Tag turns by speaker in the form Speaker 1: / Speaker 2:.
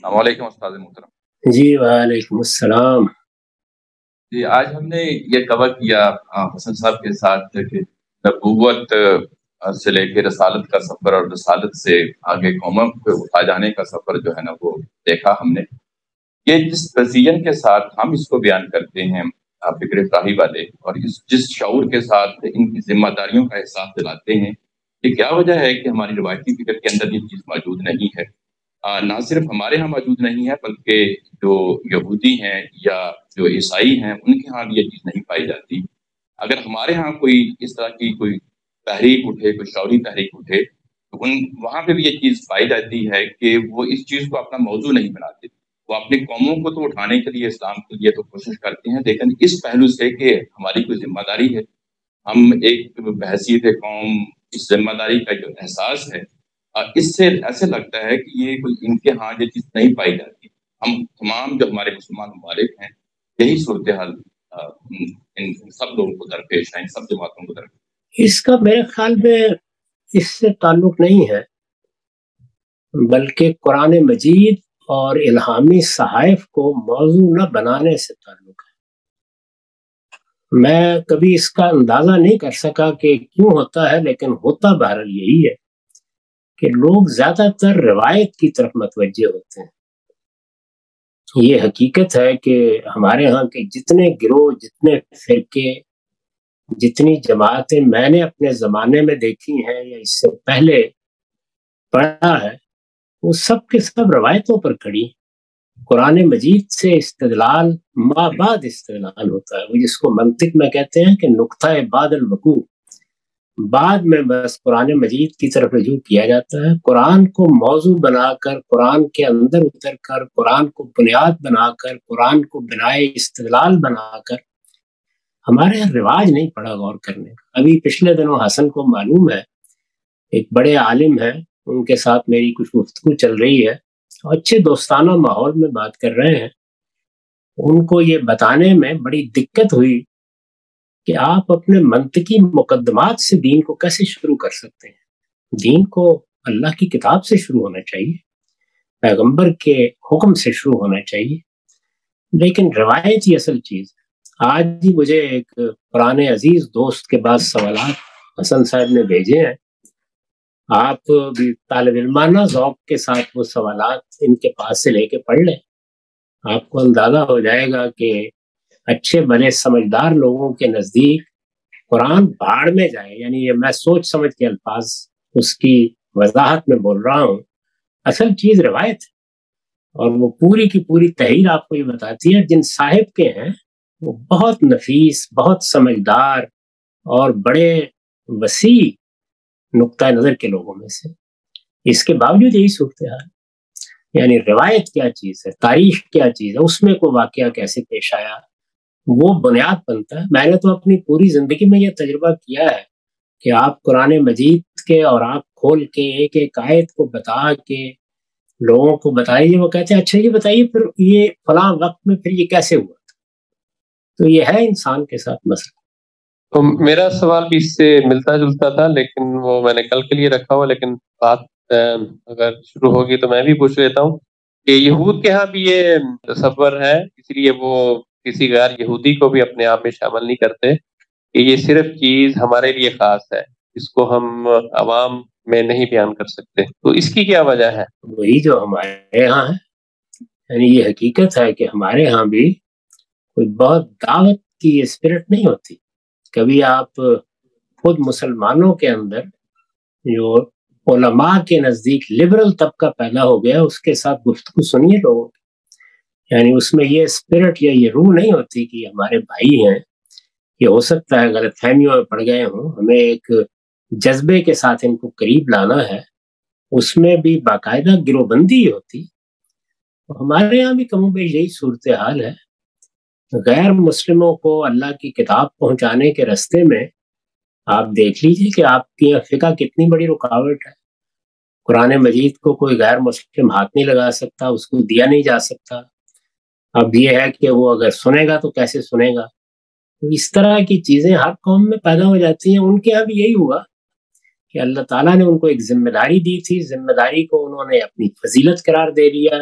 Speaker 1: السلام علیکم استاد محترم۔
Speaker 2: جی وعلیکم السلام۔
Speaker 1: جی آج ہم نے یہ کور کیا حسن صاحب کے ساتھ کہ نبوت سے لے کے رسالت کا سفر اور رسالت سے آگے قوموں کو اٹھا جانے کا سفر جو ہے نا وہ دیکھا ہم نے۔ یہ جس پریسیجن کے ساتھ ہم اس کو بیان کرتے ہیں فکر فراہی والے، اور جس شعور کے ساتھ ان کی ذمہ داریوں کا احساس دلاتے ہیں، یہ کیا وجہ ہے کہ ہماری روایتی فکر کے اندر یہ چیز موجود نہیں ہے؟ نہ صرف ہمارے ہاں موجود نہیں ہے بلکہ جو یہودی ہیں یا جو عیسائی ہیں ان کے ہاں بھی یہ چیز نہیں پائی جاتی۔ اگر ہمارے ہاں کوئی اس طرح کی کوئی تحریک اٹھے، کوئی شعوری تحریک اٹھے، تو وہاں پہ بھی یہ چیز پائی جاتی ہے کہ وہ اس چیز کو اپنا موضوع نہیں بناتے۔ وہ اپنی قوموں کو تو اٹھانے کے لیے، اسلام کے لیے تو کوشش کرتے ہیں، لیکن اس پہلو سے کہ ہماری کوئی ذمہ داری ہے، ہم ایک بحیثیت قوم اس ذمہ داری کا جو احساس ہے، اس سے ایسے لگتا ہے کہ یہ کوئی ان کے ہاں یہ چیز نہیں پائی جاتی۔ ہم تمام جو ہمارے مسلمان ممالک ہیں، یہی صورتحال ان سب لوگوں کو درپیش ہے، ان سب جماعتوں کو درپیش۔
Speaker 2: اس کا میرے خیال میں اس سے تعلق نہیں ہے، بلکہ قرآن مجید اور الہامی صحائف کو موضوع نہ بنانے سے تعلق ہے۔ میں کبھی اس کا اندازہ نہیں کر سکا کہ کیوں ہوتا ہے، لیکن ہوتا بہرحال یہی ہے کہ لوگ زیادہ تر روایت کی طرف متوجہ ہوتے ہیں۔ یہ حقیقت ہے کہ ہمارے ہاں کے جتنے گروہ، جتنے فرقے، جتنی جماعتیں میں نے اپنے زمانے میں دیکھی ہیں یا اس سے پہلے پڑھا ہے، وہ سب کے سب روایتوں پر کھڑی۔ قرآن مجید سے استدلال ما بعد استدلال ہوتا ہے، وہ جس کو منطق میں کہتے ہیں کہ نقطہ بعد الوقوع، بعد میں بس قرآن مجید کی طرف رجوع کیا جاتا ہے۔ قرآن کو موضوع بنا کر، قرآن کے اندر اتر کر، قرآن کو بنیاد بنا کر، قرآن کو بنائے استدلال بنا کر ہمارے یہاں رواج نہیں پڑا غور کرنے کا۔ ابھی پچھلے دنوں حسن کو معلوم ہے، ایک بڑے عالم ہیں، ان کے ساتھ میری کچھ گفتگو چل رہی ہے، اچھے دوستانہ ماحول میں بات کر رہے ہیں۔ ان کو یہ بتانے میں بڑی دقت ہوئی کہ آپ اپنے منطقی مقدمات سے دین کو کیسے شروع کر سکتے ہیں۔ دین کو اللہ کی کتاب سے شروع ہونا چاہیے، پیغمبر کے حکم سے شروع ہونا چاہیے، لیکن روایت ہی اصل چیز ہے۔ آج ہی مجھے ایک پرانے عزیز دوست کے بعد سوالات حسن صاحب نے بھیجے ہیں۔ آپ بھی طالب علمانہ ذوق کے ساتھ وہ سوالات ان کے پاس سے لے کے پڑھ لیں، آپ کو اندازہ ہو جائے گا کہ اچھے بڑے سمجھدار لوگوں کے نزدیک قرآن بھاڑ میں جائے، یعنی یہ میں سوچ سمجھ کے الفاظ اس کی وضاحت میں بول رہا ہوں، اصل چیز روایت ہے۔ اور وہ پوری کی پوری تحریر آپ کو یہ بتاتی ہے، جن صاحب کے ہیں وہ بہت نفیس، بہت سمجھدار اور بڑے وسیع نقطہ نظر کے لوگوں میں سے، اس کے باوجود یہی صورتحال۔ یعنی روایت کیا چیز ہے، تاریخ کیا چیز ہے، اس میں کوئی واقعہ کیسے پیش آیا، وہ بنیاد بنتا ہے۔ میں نے تو اپنی پوری زندگی میں یہ تجربہ کیا ہے کہ آپ قرآن مجید کے اور آپ کھول کے ایک ایک آیت کو بتا کے لوگوں کو بتائیے، وہ کہتے ہیں اچھا یہ بتائیے پھر یہ فلاں وقت میں پھر یہ کیسے ہوا تھا۔ تو یہ ہے انسان کے ساتھ مسئلہ۔
Speaker 3: تو میرا سوال بھی اس سے ملتا جلتا تھا، لیکن وہ میں نے کل کے لیے رکھا ہوا، لیکن بات اگر شروع ہوگی تو میں بھی پوچھ لیتا ہوں کہ یہود کے ہاں بھی یہ تصور ہے، اس لیے وہ کسی غیر یہودی کو بھی اپنے آپ میں شامل نہیں کرتے کہ یہ صرف چیز ہمارے لیے خاص ہے، اس کو ہم عوام میں نہیں بیان کر سکتے، تو اس کی کیا وجہ ہے؟
Speaker 2: وہی جو ہمارے ہاں ہے، یعنی یہ حقیقت ہے کہ ہمارے ہاں بھی کوئی بہت دعوت کی اسپرٹ نہیں ہوتی۔ کبھی آپ خود مسلمانوں کے اندر جو علماء کے نزدیک لبرل طبقہ پیدا ہو گیا، اس کے ساتھ گفتگو سنیے لوگوں کی، یعنی اس میں یہ اسپرٹ یا یہ روح نہیں ہوتی کہ ہمارے بھائی ہیں، یہ ہو سکتا ہے غلط فہمیوں میں پڑ گئے ہوں، ہمیں ایک جذبے کے ساتھ ان کو قریب لانا ہے۔ اس میں بھی باقاعدہ گروہ بندی ہوتی۔ ہمارے یہاں بھی کم و بیش یہی صورتحال ہے۔ غیر مسلموں کو اللہ کی کتاب پہنچانے کے راستے میں آپ دیکھ لیجئے کہ آپ کی فقہ کتنی بڑی رکاوٹ ہے۔ قرآن مجید کو کوئی غیر مسلم ہاتھ نہیں لگا سکتا، اس کو دیا نہیں جا سکتا۔ اب یہ ہے کہ وہ اگر سنے گا تو کیسے سنے گا۔ تو اس طرح کی چیزیں ہر قوم میں پیدا ہو جاتی ہیں۔ ان کے یہاں بھی یہی ہوا کہ اللہ تعالیٰ نے ان کو ایک ذمہ داری دی تھی، ذمہ داری کو انہوں نے اپنی فضیلت قرار دے دیا،